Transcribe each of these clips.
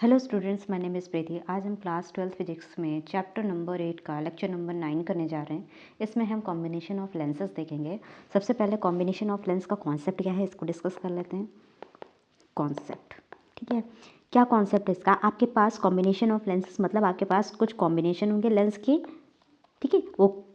Hello students, my name is Preeti. आज हम class 12 physics में चैप्टर नंबर 8 का लेक्चर नंबर 9 करने जा रहे हैं। इसमें हम कॉम्बिनेशन ऑफ लेंसेज देखेंगे। सबसे पहले कॉम्बिनेशन ऑफ लेंस का कॉन्सेप्ट क्या है इसको डिस्कस कर लेते हैं। कॉन्सेप्ट, ठीक है, क्या कॉन्सेप्ट है इसका? आपके पास कॉम्बिनेशन ऑफ लेंसेज मतलब आपके पास कुछ कॉम्बिनेशन होंगे लेंस के, ठीक है।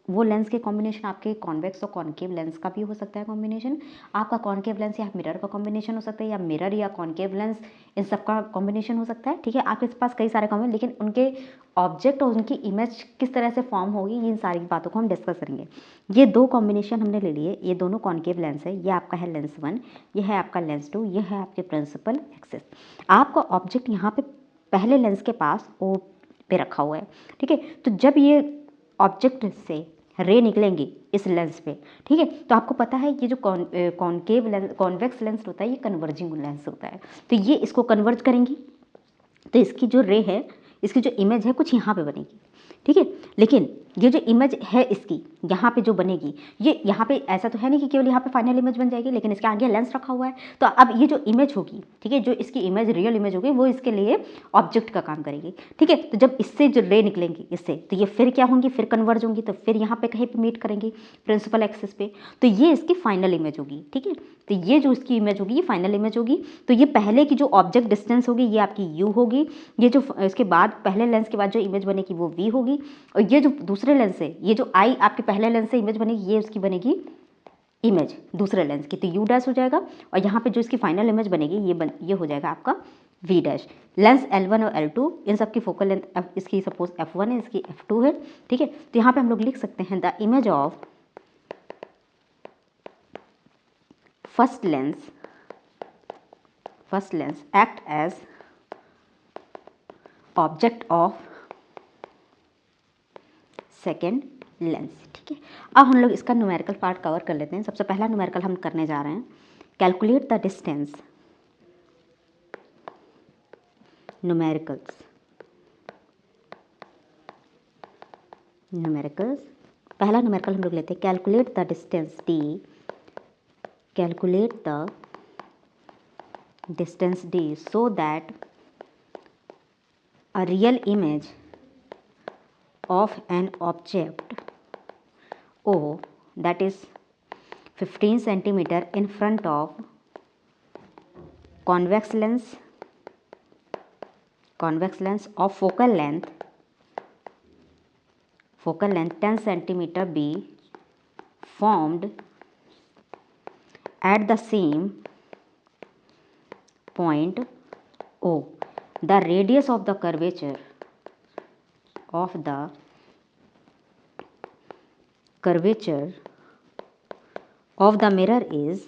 वो लेंस के कॉम्बिनेशन आपके कॉन्वेक्स और कॉन्केव लेंस का भी हो सकता है कॉम्बिनेशन। आपका कॉन्केव लेंस या मिरर का कॉम्बिनेशन हो सकता है, या मिरर या कॉन्केव लेंस, इन सब का कॉम्बिनेशन हो सकता है, ठीक है। आपके पास कई सारे कॉम्बिनेशन, लेकिन उनके ऑब्जेक्ट और उनकी इमेज किस तरह से फॉर्म होगी, इन सारी बातों को हम डिस्कस करेंगे। ये दो कॉम्बिनेशन हमने ले लिए, ये दोनों कॉन्केव लेंस है। ये आपका है लेंस 1, ये है आपका लेंस 2, ये है आपके प्रिंसिपल एक्सिस। आपका ऑब्जेक्ट यहाँ पे पहले लेंस के पास ओ पे रखा हुआ है, ठीक है। तो जब ये ऑब्जेक्ट से रे निकलेंगी इस लेंस पे, ठीक है, तो आपको पता है ये जो कॉन्केव लेंस, कॉन्वेक्स लेंस होता है, ये कन्वर्जिंग लेंस होता है। तो ये इसको कन्वर्ज करेंगी, तो इसकी जो रे है, इसकी जो इमेज है कुछ यहाँ पे बनेगी, ठीक है। लेकिन ये जो इमेज है इसकी यहाँ पे जो बनेगी, ये यहाँ पे ऐसा तो है नहीं कि केवल यहाँ पे फाइनल इमेज बन जाएगी, लेकिन इसके आगे लेंस रखा हुआ है। तो अब ये जो इमेज होगी, ठीक है, जो इसकी इमेज रियल इमेज होगी, वो इसके लिए ऑब्जेक्ट का काम करेगी, ठीक है। तो जब इससे जो रे निकलेंगी इससे, तो ये फिर क्या होंगी, फिर कन्वर्ज होंगी, तो फिर यहाँ पे कहीं पे मीट करेंगी प्रिंसिपल एक्सिस पे, तो ये इसकी फाइनल इमेज होगी, ठीक है। तो ये जो इसकी इमेज होगी ये फाइनल इमेज होगी। तो ये पहले की जो ऑब्जेक्ट डिस्टेंस होगी ये आपकी यू होगी, ये जो इसके बाद पहले लेंस के बाद जो इमेज बनेगी वो वी होगी, और ये जो दूसरे लेंस है, ये जो आई आपके पहले लेंस से इमेज बनेगी, ये उसकी बनेगी इमेज दूसरे लेंस की, तो यू डैश हो जाएगा। और यहाँ पे जो इसकी फाइनल इमेज बनेगी ये हो जाएगा आपका वी डैश। लेंस L1 और L2 इन सब की फोकल लेंथ इसकी सपोज F1 है, इसकी F2 है, ठीक है। तो यहाँ पे हम लोग लिख सकते हैं the image of first lens act as object of second lens, ठीक है। अब हम लोग इसका न्यूमेरिकल पार्ट कवर कर लेते हैं। सबसे पहला न्यूमेरिकल हम करने जा रहे हैं, कैलकुलेट द डिस्टेंस। न्यूमेरिकल्स पहला न्यूमेरिकल हम लोग लेते हैं, calculate the distance D, calculate the distance D so that a real image of an object O that is 15 centimeter in front of convex lens of focal length 10 centimeter be formed at the same point O. The radius of the curvature of the mirror is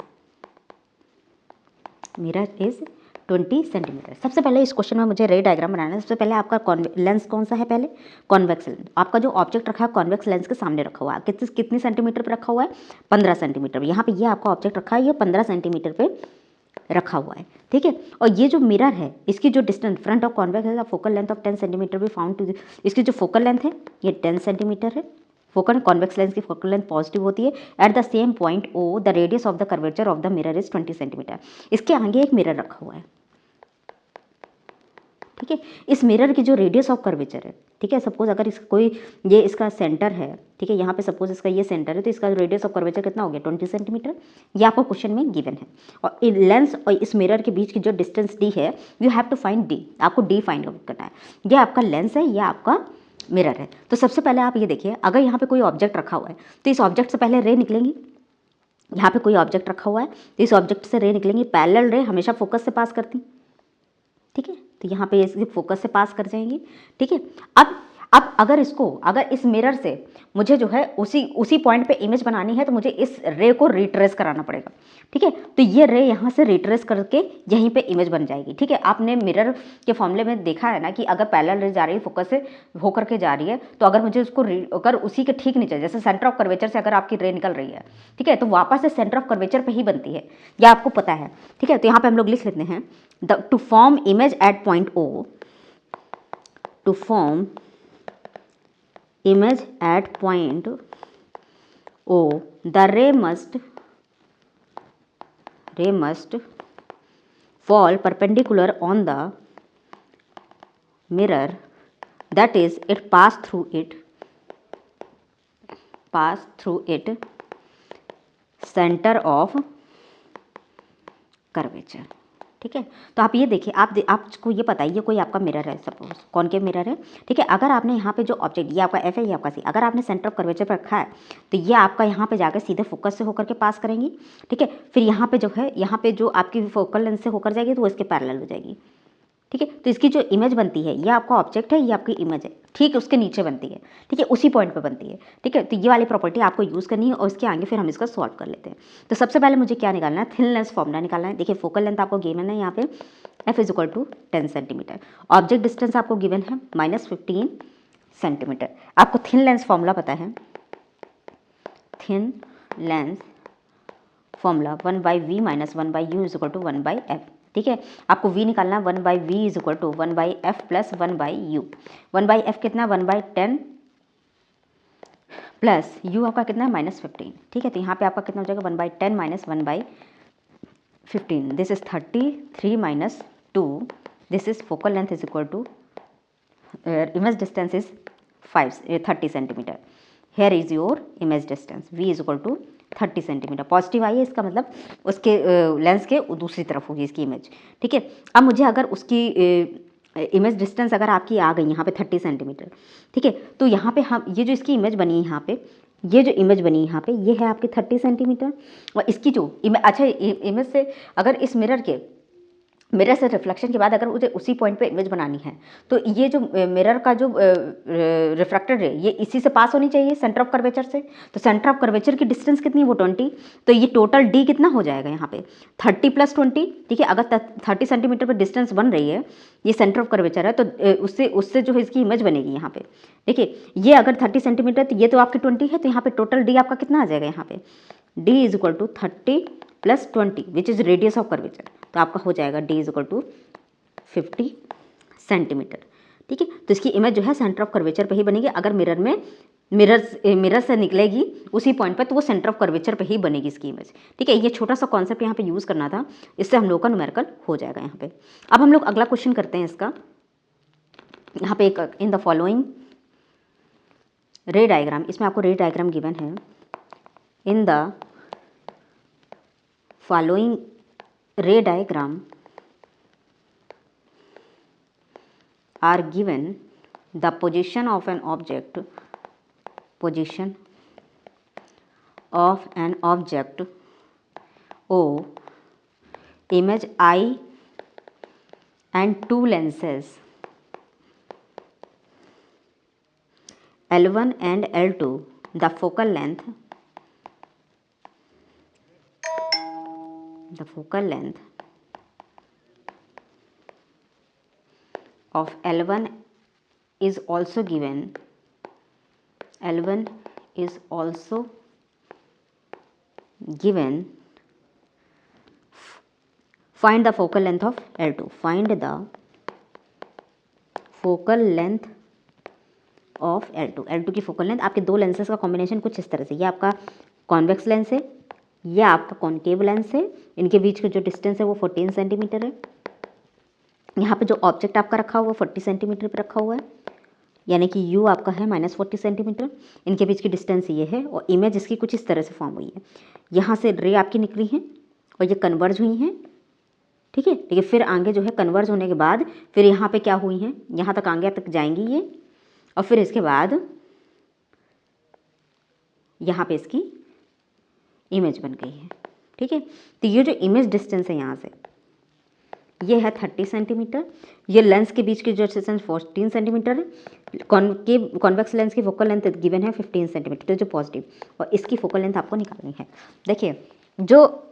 20 centimetre. सबसे पहले इस question में मुझे रे diagram बनाना है। सबसे पहले आपका लेंस कौन सा है? पहले कॉन्वेक्स लेंस। आपका जो ऑब्जेक्ट रखा है कॉन्वेक्स लेंस के सामने रखा हुआ है, कितनी सेंटीमीटर पे रखा हुआ है? 15 सेंटीमीटर। यहाँ पे ये आपका ऑब्जेक्ट रखा है, ये 15 सेंटीमीटर पे रखा हुआ है, ठीक है। और ये जो मिरर है इसकी जो डिस्टेंस फ्रंट ऑफ कॉन्वेक्स है, फोकल लेंथ ऑफ 10 सेंटीमीटर भी फाउंड टू, इसकी जो फोकल लेंथ है ये 10 सेंटीमीटर है। फोकल कॉन्वेक्स लेंस की फोकल लेंथ पॉजिटिव होती है। At the same point O the radius of the curvature of the mirror is 20 centimetre. इसके आगे एक मिरर रखा हुआ है, ठीक है। इस मिरर की जो रेडियस ऑफ कर्वेचर है, ठीक है, सपोज अगर इसका कोई ये इसका सेंटर है, ठीक है, यहाँ पे सपोज इसका ये सेंटर है, तो इसका रेडियस ऑफ कर्वेचर कितना हो गया? 20 सेंटीमीटर। ये आपको क्वेश्चन में गिवन है। और लेंस और इस मिरर के बीच की जो डिस्टेंस डी है, you have to find d, आपको डी फाइंड आउट करना है। ये आपका लेंस है, ये आपका मिरर है। तो सबसे पहले आप ये देखिए, अगर यहाँ पे कोई ऑब्जेक्ट रखा हुआ है तो इस ऑब्जेक्ट से पहले रे निकलेंगी। यहाँ पे कोई ऑब्जेक्ट रखा हुआ है तो इस ऑब्जेक्ट से रे निकलेंगी। पैरेलल रे हमेशा फोकस से पास करती, ठीक है, तो यहाँ पे इसके फोकस से पास कर जाएंगी, ठीक है। अब अगर इस मिरर से मुझे जो है उसी पॉइंट पे इमेज बनानी है, तो मुझे इस रे को रिट्रेस कराना पड़ेगा, ठीक है। तो ये रे यहाँ से रिट्रेस करके यहीं पे इमेज बन जाएगी, ठीक है। आपने मिरर के फॉर्मूले में देखा है ना कि अगर पैरेलल रे जा रही है, फोकस से होकर के जा रही है, तो अगर मुझे उसको अगर उसी के ठीक नीचे, जैसे सेंटर ऑफ कर्वेचर से अगर आपकी रे निकल रही है, ठीक है, तो वापस से सेंटर ऑफ कर्वेचर पे ही बनती है, यह आपको पता है, ठीक है। तो यहाँ पे हम लोग लिख लेते हैं to form image at point O, to form image at point O, the ray must fall perpendicular on the mirror, that is it pass through it center of curvature। ठीक है, तो आप ये देखिए, आपको ये पता है ये कोई आपका मिरर है, सपोज कॉनकेव मिरर है। ठीक है, अगर आपने यहाँ पे जो ऑब्जेक्ट, ये आपका एफ है, ये आपका सी, अगर आपने सेंटर ऑफ कर्वेचर पर रखा है तो ये आपका यहाँ पे जाकर सीधे फोकस से होकर के पास करेंगी। ठीक है, फिर यहाँ पे जो है, यहाँ पे जो आपकी फोकल लेंथ से होकर जाएगी तो वो इसके पैरेलल हो जाएगी। ठीक है, तो इसकी जो इमेज बनती है, ये आपका ऑब्जेक्ट है, ये आपकी इमेज है, ठीक उसके नीचे बनती है। ठीक है, उसी पॉइंट पे बनती है। ठीक है, तो ये वाली प्रॉपर्टी आपको यूज़ करनी है और इसके आगे फिर हम इसका सॉल्व कर लेते हैं। तो सबसे पहले मुझे क्या निकालना है, थिन लेंस फॉर्मूला निकालना है। देखिए, फोकल लेंथ आपको गिवन है यहाँ पे f is equal to 10 centimetre, object distance आपको गिवन है -15 सेंटीमीटर। आपको थिन लेंस फॉर्मूला पता है, thin lens formula 1/v minus 1/u is equal to 1/f। ठीक है, आपको v निकालना है, 1/v is equal to 1/f plus 1/u। 1/f कितना, 1/10 प्लस u आपका कितना है -15। ठीक है, तो यहाँ पे आपका कितना हो जाएगा, 1/10 minus 1/15, this is 33 minus 2, this is focal length is equal to image distance is 30 centimetre. Here is your image distance, v is equal to 30 centimetre. Positive आई है, इसका मतलब उसके लेंस के दूसरी तरफ होगी इसकी इमेज। ठीक है, अब मुझे अगर उसकी इमेज डिस्टेंस अगर आपकी आ गई यहाँ पे 30 सेंटीमीटर, ठीक है, तो यहाँ पे हम ये जो इसकी इमेज बनी है यहाँ पे, ये जो इमेज बनी है यहाँ पे, ये है आपकी 30 सेंटीमीटर। और इसकी जो अच्छा इमेज से, अगर इस मिरर से रिफ्लेक्शन के बाद अगर मुझे उसी पॉइंट पे इमेज बनानी है, तो ये जो मिरर का जो रिफ्रैक्टेड रे, ये इसी से पास होनी चाहिए, सेंटर ऑफ कर्वेचर से। तो सेंटर ऑफ कर्वेचर की डिस्टेंस कितनी है, वो 20। तो ये टोटल डी कितना हो जाएगा यहाँ पे, 30 प्लस 20। ठीक है, अगर 30 सेंटीमीटर पर डिस्टेंस बन रही है, ये सेंटर ऑफ कर्वेचर है, तो उससे जो है इसकी इमेज बनेगी यहाँ पे। देखिए, ये अगर 30 सेंटीमीटर, तो ये तो आपकी 20 है, तो यहाँ पे टोटल डी आपका कितना आ जाएगा, यहाँ पे D is equal to 30 plus 20 which is radius of curvature. तो आपका हो जाएगा D is equal to 50 centimetre. ठीक है, तो इसकी इमेज जो है सेंटर ऑफ कर्वेचर पे ही बनेगी। अगर मिरर से निकलेगी उसी पॉइंट पे, तो वो सेंटर ऑफ कर्वेचर पे ही बनेगी इसकी इमेज। ठीक है, ये छोटा सा कॉन्सेप्ट यहाँ पे यूज़ करना था, इससे हम लोग का न्यूमेरिकल हो जाएगा यहाँ पे। अब हम लोग अगला क्वेश्चन करते हैं इसका। यहाँ पे एक इन द फॉलोइंग रे डायग्राम, इसमें आपको रे डायग्राम गिवन है। In the following ray diagram are given the position of an object O, image I and two lenses L1 and L2, the focal length of L1 is also given. Find the focal length of L2. Find the focal length of L2. L2 की focal length, आपके दो lenses का combination कुछ इस तरह से, ये आपका कॉन्वेक्स लेंस है, ये आपका कॉन्केव लेंस है, इनके बीच का जो डिस्टेंस है वो 14 सेंटीमीटर है। यहाँ पे जो ऑब्जेक्ट आपका रखा हुआ है 40 सेंटीमीटर पे रखा हुआ है, यानी कि u आपका है -40 सेंटीमीटर। इनके बीच की डिस्टेंस ये है और इमेज इसकी कुछ इस तरह से फॉर्म हुई है। यहाँ से रे आपकी निकली हैं और ये कन्वर्ज हुई हैं। ठीक है, लेकिन फिर आगे जो है कन्वर्ज होने के बाद फिर यहाँ पे क्या हुई हैं, यहाँ तक आगे तक जाएंगी ये, और फिर इसके बाद यहाँ पे इसकी इमेज बन गई है। ठीक है, तो ये जो इमेज डिस्टेंस है यहाँ से, ये है 30 सेंटीमीटर। ये लेंस के बीच की जो डिस्टेंस 14 सेंटीमीटर है। कॉन्वेक्स लेंस की फोकल लेंथ गिवन है 15 सेंटीमीटर जो पॉजिटिव, और इसकी फोकल लेंथ आपको निकालनी है। देखिए, जो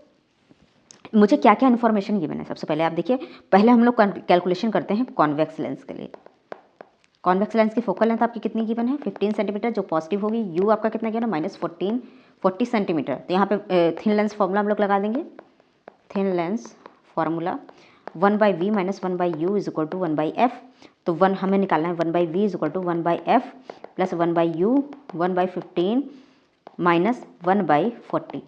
मुझे क्या क्या इन्फॉर्मेशन गिवन है, सबसे पहले आप देखिए, पहले हम लोग कैलकुलेशन करते हैं कॉन्वेक्स लेंस के लिए। कॉन्वेक्स लेंस की फोकल लेंथ आपकी कितनी गिवन है, 15 सेंटीमीटर जो पॉजिटिव होगी। यू आपका कितना गिवन है, -40 सेंटीमीटर। तो यहाँ पे थिन लेंस फार्मूला हम लोग लगा देंगे। Thin lens formula 1/v minus 1/u is equal to 1/f। तो 1 हमें निकालना है, 1/v is equal to 1/f plus 1/u 1/15 minus 1/40।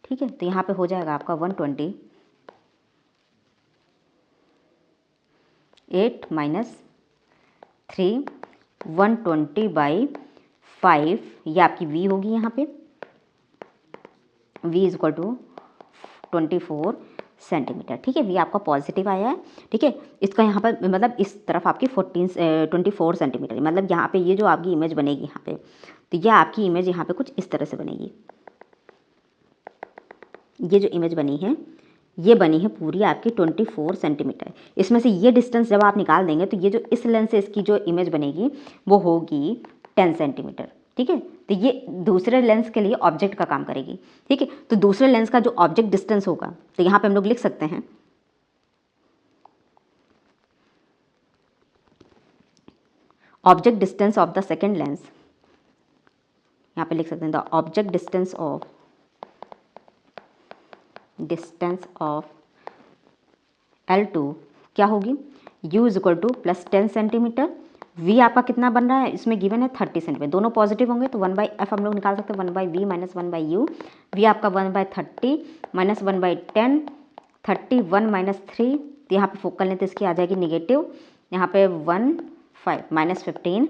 ठीक है, तो यहाँ पे हो जाएगा आपका 128 माइनस 3 120/5 ये आपकी v होगी यहाँ पे, v is equal to 24 centimetre. ठीक है, v आपका पॉजिटिव आया है। ठीक है, इसका यहाँ पर मतलब इस तरफ आपकी 24 सेंटीमीटर, मतलब यहाँ पे ये जो आपकी इमेज बनेगी यहाँ पे, तो ये आपकी इमेज यहाँ पे कुछ इस तरह से बनेगी। ये जो इमेज बनी है ये बनी है पूरी आपकी 24 सेंटीमीटर। इसमें से ये डिस्टेंस जब आप निकाल देंगे तो ये जो इस लेंस से इसकी जो इमेज बनेगी वो होगी 10 सेंटीमीटर। ठीक है, तो ये दूसरे लेंस के लिए ऑब्जेक्ट का काम करेगी। ठीक है, तो दूसरे लेंस का जो ऑब्जेक्ट डिस्टेंस होगा तो यहाँ पे हम लोग लिख सकते हैं object distance of the second lens, यहाँ पे लिख सकते हैं the object distance of L2 क्या होगी, U is equal to plus 10 centimetre. V आपका कितना बन रहा है, इसमें गिवन है 30 सेंटीमीटर, दोनों पॉजिटिव होंगे तो 1/f हम लोग निकाल सकते हैं, 1/v माइनस 1/u। V आपका 1/30 माइनस 1/10, 31 माइनस 3, तो यहाँ पे फोकल लेंथ इसकी आ जाएगी निगेटिव, यहाँ पे 15 माइनस 15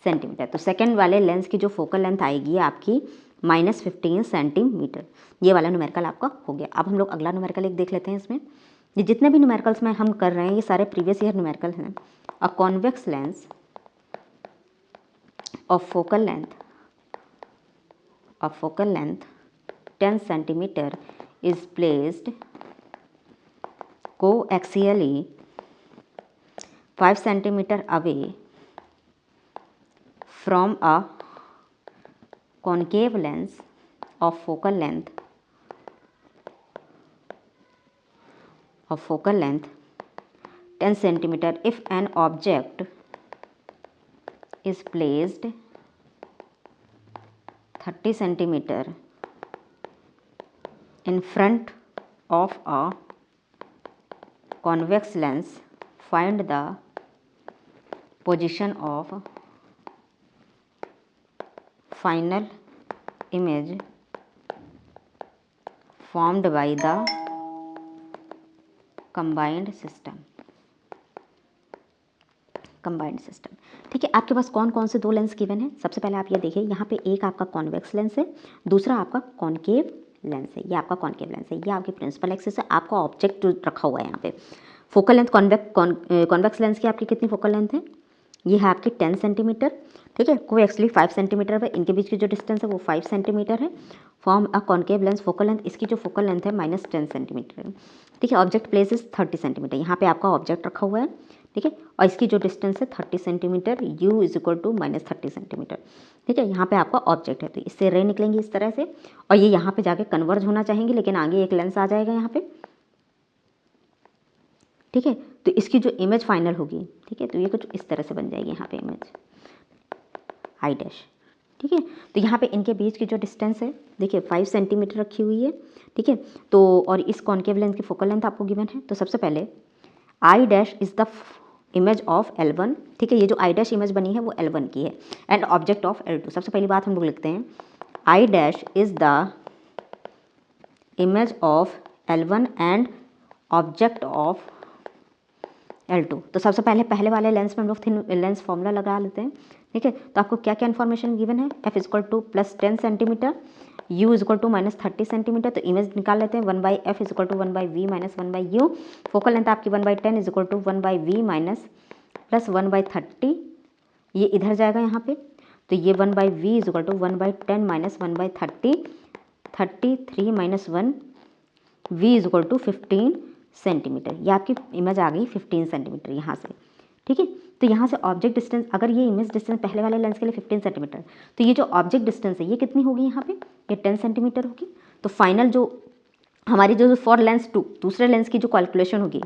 सेंटीमीटर। तो सेकेंड वाले लेंस की जो फोकल लेंथ आएगी आपकी -15 सेंटीमीटर। ये वाला न्यूमेरिकल आपका हो गया। अब हम लोग अगला न्यूमेरिकल एक देख लेते हैं। इसमें ये जितने भी न्यूमेरिकल्स में हम कर रहे हैं ये सारे प्रीवियस ईयर न्यूमेरिकल हैं। A convex lens of focal length 10 centimeter is placed coaxially 5 centimeter away from a concave lens of focal length 10 centimeter if an object is placed 30 centimeter in front of a convex lens. Find the position of final image formed by the combined system. ठीक है, आपके पास कौन कौन से दो lens given है। सबसे पहले आप ये देखिए, यहाँ पे एक आपका कॉन्वेक्स लेंस है, दूसरा आपका कॉनकेव लेंस है। ये आपका कॉनकेव लेंस है, ये आपकी प्रिंसिपल एक्सिस है, आपका ऑब्जेक्ट जो रखा हुआ है यहाँ पे। फोकल लेंथ कॉन्वेक्स लेंस की आपकी कितनी फोकल लेंथ है, ये है आपकी 10 सेंटीमीटर। ठीक है, कोई एक्चुअली 5 सेंटीमीटर है, इनके बीच की जो डिस्टेंस है वो 5 सेंटीमीटर है। Form a concave lens focal length, इसकी जो फोकल लेंथ है -10 सेंटीमीटर है। ठीक है, ऑब्जेक्ट प्लेस इज 30 सेंटीमीटर, यहाँ पे आपका ऑब्जेक्ट रखा हुआ है। ठीक है, और इसकी जो डिस्टेंस है 30 centimetre, U is equal to -30 centimetre. ठीक है, यहाँ पे आपका ऑब्जेक्ट है, तो इससे रे निकलेंगी इस तरह से, और ये यहाँ पे जाके कन्वर्ज होना चाहेंगे, लेकिन आगे एक लेंस आ जाएगा यहाँ पे। ठीक है, तो इसकी जो इमेज फाइनल होगी, ठीक है, तो ये कुछ इस तरह से बन जाएगी यहाँ पे इमेज I डैश। ठीक है, तो यहाँ पे इनके बीच की जो डिस्टेंस है देखिए 5 सेंटीमीटर रखी हुई है। ठीक है, तो और इस कॉनकेव लेंस की फोकल लेंथ आपको गिवन है। तो सबसे पहले I dash is the image of L1। ठीक है, ये जो I डैश इमेज बनी है वो L1 की है, एंड ऑब्जेक्ट ऑफ L2। सबसे पहली बात हम लोग लिखते हैं I dash is the image of L1 and object of L2। तो सबसे पहले वाले लेंस में हम लोग लेंस फॉर्मूला लगा लेते हैं। ठीक है, तो आपको क्या क्या इन्फॉर्मेशन गिवन है, F is equal to plus 10 centimetre, U is equal to -30 centimetre. तो इमेज निकाल लेते हैं, 1/f is equal to 1/v minus 1/u। Focal length आपकी 1/10 is equal to 1/v minus plus 1/30, ये इधर जाएगा यहाँ पे, तो ये 1/v is equal to 1/10 minus 1/30, 33 minus 1, v is equal to 15 centimetre. ये आपकी इमेज आ गई 15 सेंटीमीटर यहाँ से। ठीक है, तो यहाँ से ऑब्जेक्ट डिस्टेंस, अगर ये इमेज डिस्टेंस पहले वाले लेंस के लिए 15 सेंटीमीटर, तो ये जो ऑब्जेक्ट डिस्टेंस है ये कितनी होगी यहाँ पे, ये 10 सेंटीमीटर होगी। तो फाइनल जो हमारी जो फॉर लेंस 2 दूसरे लेंस की जो कैलकुलेशन होगी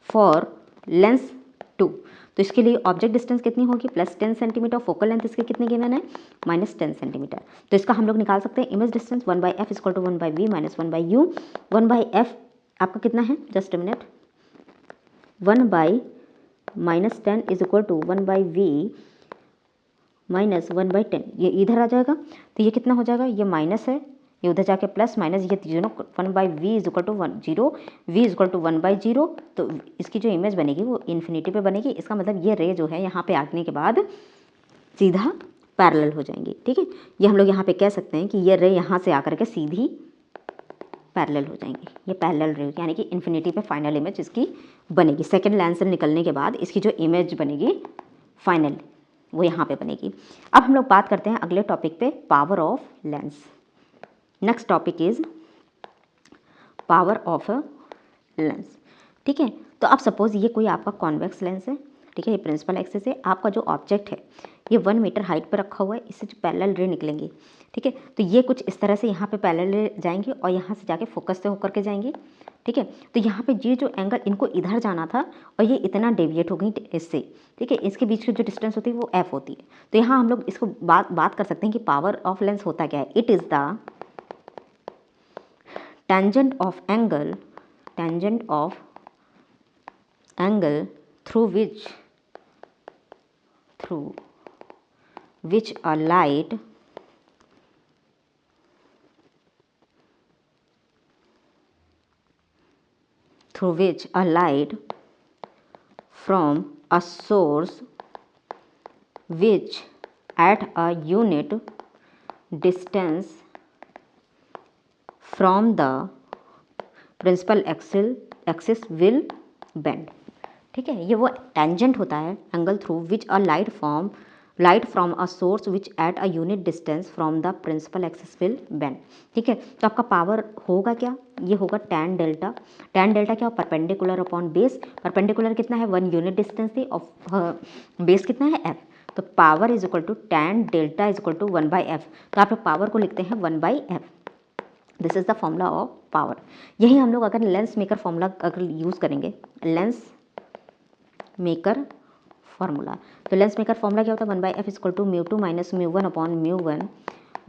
फॉर लेंस 2, तो इसके लिए ऑब्जेक्ट डिस्टेंस कितनी होगी +10 सेंटीमीटर, फोकल लेंथ इसकी कितनी गिवन है -10 सेंटीमीटर। तो इसका हम लोग निकाल सकते हैं image distance 1/f equal to 1/v minus 1/u। 1/f आपका कितना है, just a minute, 1/-10 is equal to 1/v minus 1/10, ये इधर आ जाएगा, तो ये कितना हो जाएगा, ये माइनस है, ये उधर जाके प्लस माइनस, ये तीनों 1/v is equal to 0, v is equal to 1/0, तो इसकी जो इमेज बनेगी वो इन्फिनिटी पे बनेगी। इसका मतलब ये रे जो है यहाँ पे आने के बाद सीधा पैरेलल हो जाएंगी। ठीक है, ये हम लोग यहाँ पे कह सकते हैं कि ये रे यहाँ से आकर के सीधी पैरेलल हो जाएंगी, ये पैरेलल रे, यानी कि इन्फिनिटी पे फाइनल इमेज इसकी बनेगी। सेकंड लेंस से निकलने के बाद इसकी जो इमेज बनेगी फाइनल, वो यहाँ पे बनेगी। अब हम लोग बात करते हैं अगले टॉपिक पे, power of lens. Next topic is power of a lens. ठीक है, तो अब सपोज ये कोई आपका कॉन्वेक्स लेंस है। ठीक है, ये प्रिंसिपल एक्सिस है, आपका जो ऑब्जेक्ट है ये 1 मीटर हाइट पर रखा हुआ है, इससे जो पैरेलल रे निकलेंगी। ठीक है, तो ये कुछ इस तरह से यहाँ पे पैरेलल रे जाएंगी और यहाँ से जाके फोकस से होकर के जाएंगी। ठीक है, तो यहाँ पे ये जो एंगल इनको इधर जाना था और ये इतना डेविएट हो गई इससे। ठीक है, इसके बीच की जो डिस्टेंस होती है वो एफ होती है। तो यहाँ हम लोग इसको बात कर सकते हैं कि पावर ऑफ लेंस होता क्या है। It is the tangent of angle through which a light from a source which at a unit distance from the principal axis will bend. ठीक है, ये वो टेंजेंट होता है angle through which a light from a source which at a unit distance from the principal axis will bend. ठीक है, तो आपका पावर होगा क्या, ये होगा tan डेल्टा। tan डेल्टा क्या, परपेंडिकुलर अपॉन बेस। परपेंडिकुलर कितना है, 1 यूनिट डिस्टेंस थी और बेस कितना है f। तो power is equal to tan delta is equal to 1/f। तो आप लोग पावर को लिखते हैं 1/f। This is the formula of power. यही हम लोग अगर लेंस मेकर फॉर्मूला अगर यूज़ करेंगे, लेंस मेकर फार्मूला, तो लेंस मेकर फॉर्मूला क्या होता है, 1/f equal to μ2 minus μ1 upon μ1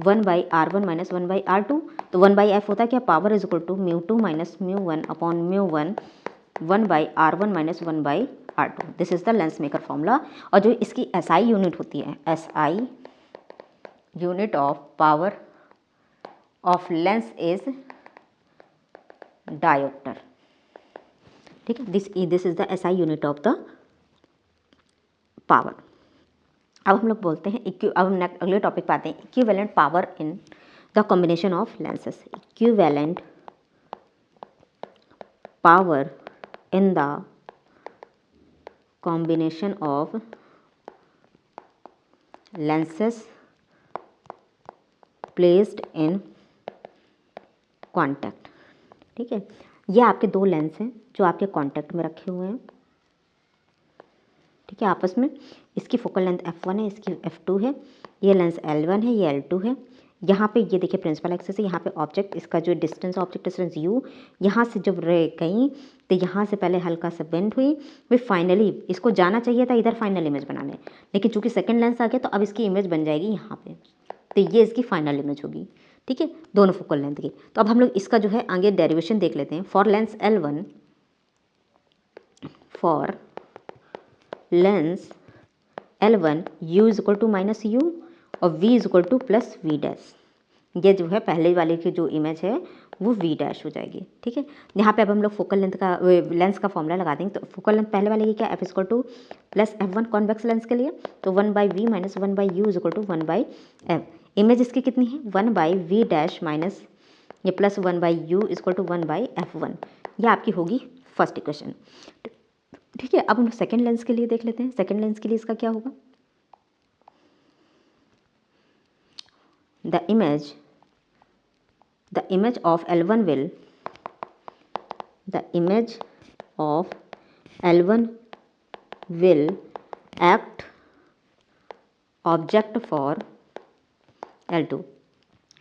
1/r1 minus 1/r2। तो 1/f होता है क्या, power is equal to μ2 minus μ1 upon μ1 1/r1 minus 1/r2। This is the lens maker formula. और जो इसकी SI यूनिट होती है, SI unit of power of lens is diopter. ठीक है, this is the SI unit of the power. अब हम लोग बोलते हैं अब हम अगले टॉपिक पे आते हैं, equivalent power in the combination of lenses. Equivalent power in the combination of lenses placed in contact. ठीक है, ये आपके दो लेंस हैं जो आपके कॉन्टैक्ट में रखे हुए हैं। ठीक है, आपस में इसकी फोकल लेंथ f1 है, इसकी f2 है, ये लेंस L1 है, ये L2 है। यहाँ पे ये देखिए प्रिंसिपल एक्सिस है, यहाँ पे ऑब्जेक्ट, इसका जो डिस्टेंस ऑब्जेक्ट डिस्टेंस u, यहाँ से जब रे गई तो यहाँ से पहले हल्का सा बेंड हुई, फिर फाइनली इसको जाना चाहिए था इधर फाइनल इमेज बनाने, लेकिन चूंकि सेकंड लेंस आ गया तो अब इसकी इमेज बन जाएगी यहाँ पे, तो ये इसकी फाइनल इमेज होगी। ठीक है, दोनों फोकल लेंथ की। तो अब हम लोग इसका जो है आगे डेरिवेशन देख लेते हैं। For lens L1, for lens L1 u is equal to minus U और v is equal to plus V dash. ये जो है पहले वाले की जो इमेज है वो v डैश हो जाएगी। ठीक है, यहाँ पे अब हम लोग फोकल लेंथ का लेंस का फॉर्मूला लगा देंगे। तो फोकल लेंथ पहले वाले की क्या, f is equal to plus f1 convex lens के लिए, तो 1/v minus 1/u is equal to 1/f। Image इसकी कितनी है, 1/v डैश माइनस ये plus 1/u is equal to 1/f1। ये आपकी होगी फर्स्ट इक्वेशन। ठीक है, अब हम सेकेंड लेंस के लिए देख लेते हैं। सेकेंड लेंस के लिए इसका क्या होगा, the image of L1 will act object for L2।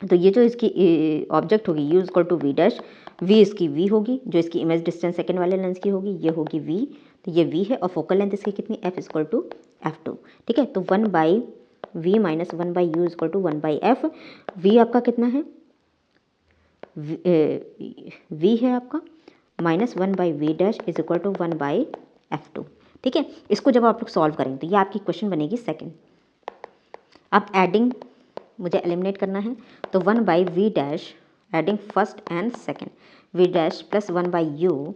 तो ये जो इसकी ऑब्जेक्ट होगी u equal to V dash, v इसकी v होगी, जो इसकी इमेज डिस्टेंस सेकेंड वाले लेंस की होगी ये होगी v, तो ये v है, और फोकल लेंथ इसकी कितनी, f इक्वल टू f2। ठीक है, तो 1/v minus 1/u equal to 1/f। v आपका कितना है, v है आपका minus 1/v dash is equal to 1/f2। ठीक है, इसको जब आप लोग सॉल्व करेंगे तो ये आपकी क्वेश्चन बनेगी सेकेंड। अब एडिंग मुझे एलिमिनेट करना है, तो 1/v dash adding first and second, V dash plus 1 by U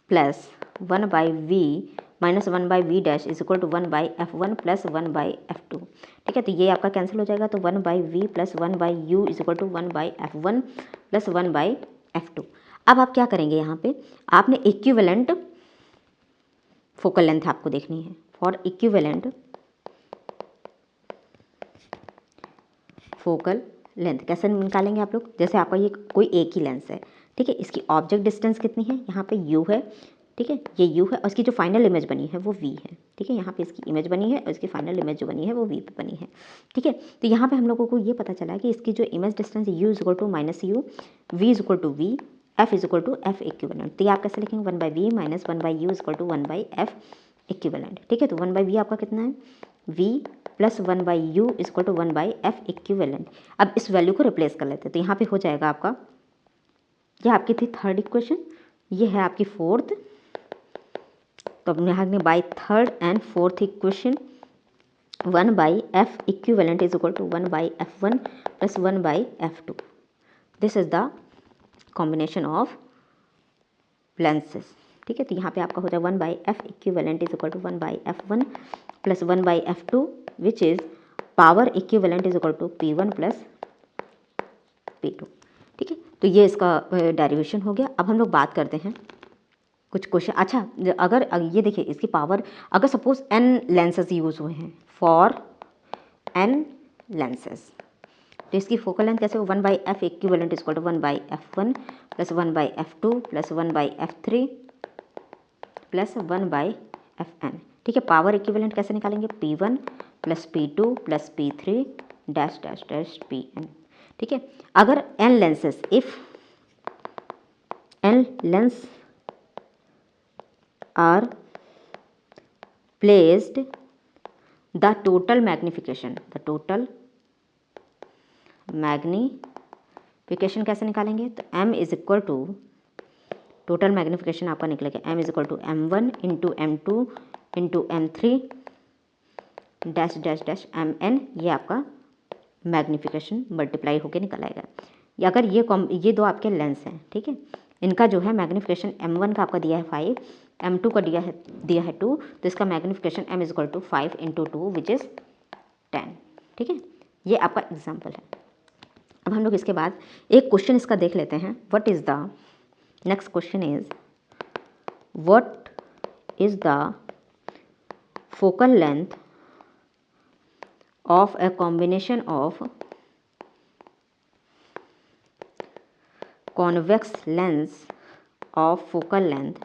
plus 1 by V minus 1 by V dash is equal to 1 by F1 plus 1 by F2। ठीक है, तो ये आपका कैंसिल हो जाएगा, तो 1 by V plus 1 by U is equal to 1 by F1 plus 1 by F2। अब आप क्या करेंगे, यहाँ पे आपने इक्विवेलेंट फोकल लेंथ आपको देखनी है। फॉर इक्विवेलेंट फोकल लेंथ कैसे निकालेंगे आप लोग, जैसे आपका ये कोई एक ही लेंस है, ठीक है, इसकी ऑब्जेक्ट डिस्टेंस कितनी है, यहाँ पे u है, ठीक है, ये u है, और इसकी जो फाइनल इमेज बनी है वो v है। ठीक है, यहाँ पे इसकी इमेज बनी है और इसकी फाइनल इमेज जो बनी है वो v पे बनी है। ठीक है, तो यहाँ पे हम लोगों को ये पता चला है कि इसकी जो image distance u is equal to minus U, v is equal to v, f is equal to f equivalent. तो ये आप कैसे लिखेंगे, 1 by V minus 1 by U is equal to 1 by f equivalent. ठीक है, तो 1 बाई वी आपका कितना है, v plus 1 by U is equal to 1 by f equivalent. अब इस वैल्यू को रिप्लेस कर लेते हैं, तो यहाँ पे हो जाएगा आपका, ये आपकी थी थर्ड इक्वेशन, ये है आपकी फोर्थ, तो अब यहाँ ने by third and fourth equation 1 by f equivalent is equal to 1 by F1 plus 1 by F2। This is the combination of lenses. ठीक है, तो यहाँ पे आपका हो जाए 1 by f equivalent is equal to 1 by F1 plus 1 by F2 which is power equivalent is equal to P1 plus P2। ठीक है, तो ये इसका डेरिवेशन हो गया। अब हम लोग बात करते हैं कुछ क्वेश्चन। अच्छा, अगर ये देखिए इसकी पावर, अगर सपोज n लेंसेज यूज हुए हैं, फॉर n लेंसेज, तो इसकी फोकल लेंथ कैसे हो, 1 by f equivalent is equal to 1 by F1 plus 1 by F2 plus 1 by F3 plus 1 by Fn। ठीक है, पावर इक्विवेलेंट कैसे निकालेंगे, P1 plus P2 plus P3 dash dash dash Pn। ठीक है, अगर n lenses, if n lens are placed, the total magnification कैसे निकालेंगे, तो m is equal to, total magnification आपका निकलेगा m is equal to m1 into m2 into m3 dash dash dash mn, ये आपका मैग्निफिकेशन मल्टीप्लाई होकर निकल आएगा। या अगर ये दो आपके लेंस हैं, ठीक है, इनका जो है मैग्निफिकेशन m1 का आपका दिया है 5, m2 का दिया है 2, तो इसका magnification m is equal to 5 into 2 which is 10। ठीक है, ये आपका एग्जाम्पल है। अब हम लोग इसके बाद एक क्वेश्चन इसका देख लेते हैं। What is the next question is, what is the focal length of a combination of convex lens of focal length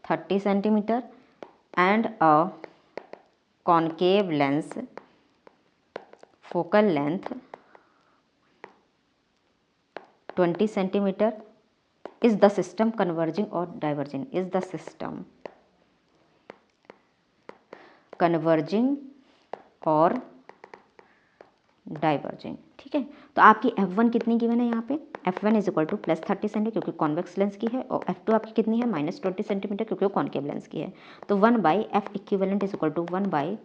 30 centimeter and a concave lens focal length 20 centimeter, is the system converging or diverging, is the system converging और diverging. ठीक है, तो आपकी F1 कितनी given है यहाँ पे, F1 is equal to plus 30 centimetre क्योंकि कॉन्वेक्स लेंस की है, और F2 आपकी कितनी है माइनस 20 सेंटीमीटर क्योंकि वो कॉन्केव लेंस की है। तो 1 by F equivalent is equal to 1 by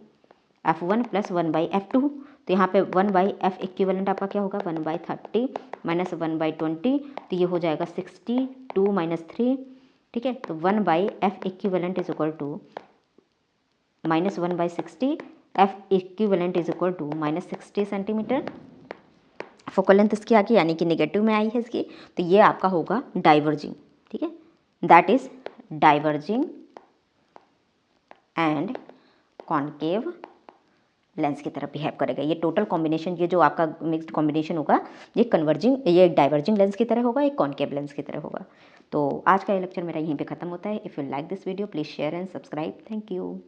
F1 plus 1 by F2। तो यहाँ पे 1 बाई F इक्विवेलेंट आपका क्या होगा, 1 बाई 30 माइनस 1 बाई 20, तो ये हो जाएगा 60, 2 माइनस 3। ठीक है, तो 1 by F equivalent is equal to minus 1 by 60, F equivalent is equal to minus 60 centimetre. Focal length इसकी आ गई, यानी कि नेगेटिव में आई है इसकी, तो ये आपका होगा डाइवर्जिंग। ठीक है, that is diverging and concave lens की तरफ बिहेव करेगा। ये टोटल कॉम्बिनेशन, ये जो आपका मिक्स्ड कॉम्बिनेशन होगा, ये कन्वर्जिंग, ये डाइवर्जिंग लेंस की तरह होगा, एक कॉन्केव लेंस की तरह होगा। तो आज का ये लेक्चर मेरा यहीं पे खत्म होता है। If you like this video please share and subscribe. Thank you.